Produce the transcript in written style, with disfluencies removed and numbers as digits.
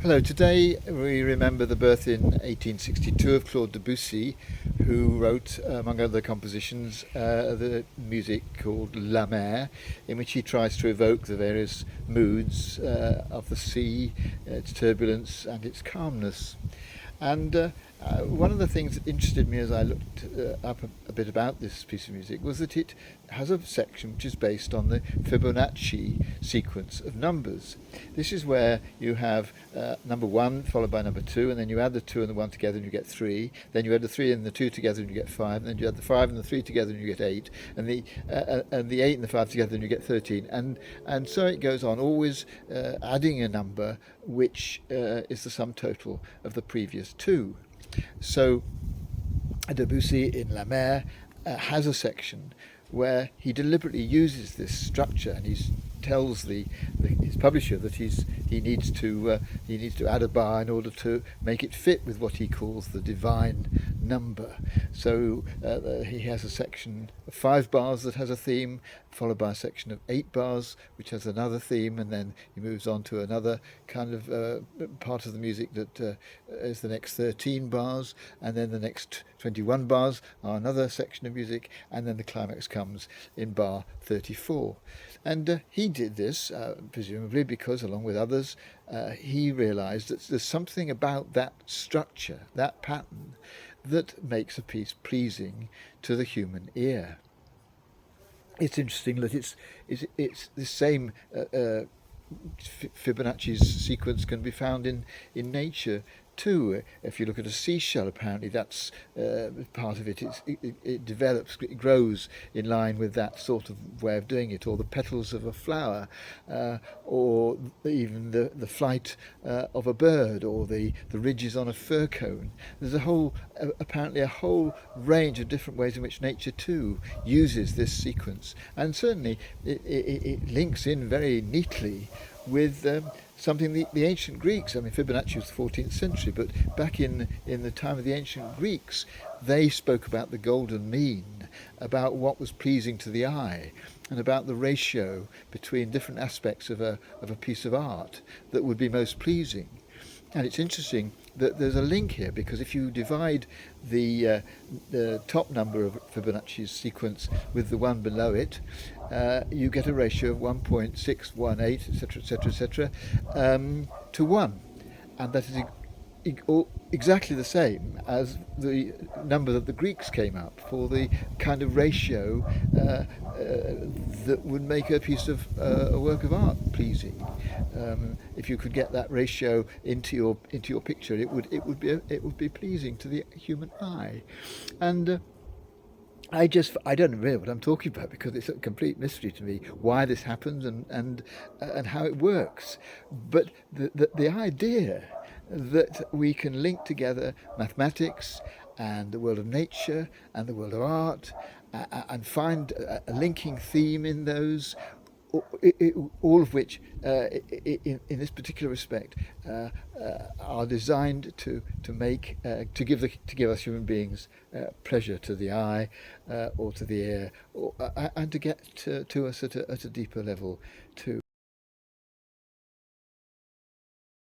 Hello, today we remember the birth in 1862 of Claude Debussy, who wrote, among other compositions, the music called La Mer, in which he tries to evoke the various moods of the sea, its turbulence and its calmness. And one of the things that interested me as I looked up a bit about this piece of music was that it has a section which is based on the Fibonacci sequence of numbers. This is where you have number one followed by number two, and then you add the two and the one together and you get three. Then you add the three and the two together and you get five. And then you add the five and the three together and you get eight. And the eight and the five together and you get 13. And so it goes on, always adding a number which is the sum total of the previous two. So Debussy in La Mer has a section where he deliberately uses this structure, and he tells his publisher that he needs to add a bar in order to make it fit with what he calls the divine number. So he has a section of 5 bars that has a theme, followed by a section of 8 bars which has another theme, and then he moves on to another kind of part of the music that is the next 13 bars, and then the next 21 bars are another section of music, and then the climax comes in bar 34. And he did this presumably because, along with others, he realized that there's something about that structure, that pattern, that makes a piece pleasing to the human ear. It's interesting that it's the same Fibonacci's sequence can be found in nature too. If you look at a seashell, apparently that's part of it. It develops, it grows in line with that sort of way of doing it, or the petals of a flower, or even the flight of a bird, or the ridges on a fir cone. There's apparently a whole range of different ways in which nature too uses this sequence, and certainly it links in very neatly with something the ancient Greeks. I mean, Fibonacci was the 14th century, but back in the time of the ancient Greeks, they spoke about the golden mean, about what was pleasing to the eye, and about the ratio between different aspects of a piece of art that would be most pleasing. And it's interesting that there's a link here, because if you divide the top number of Fibonacci's sequence with the one below it, you get a ratio of 1.618, etc., etc., etc., to 1. And that is exactly the same as the number that the Greeks came up for the kind of ratio that would make a piece of a work of art pleasing. If you could get that ratio into your picture, it would be pleasing to the human eye. And I don't know really what I'm talking about, because it's a complete mystery to me why this happens and how it works. But the idea that we can link together mathematics and the world of nature and the world of art, and find a linking theme in those, all of which, in this particular respect, are designed to give us human beings pleasure to the eye, or to the ear, and to get to us at a deeper level too.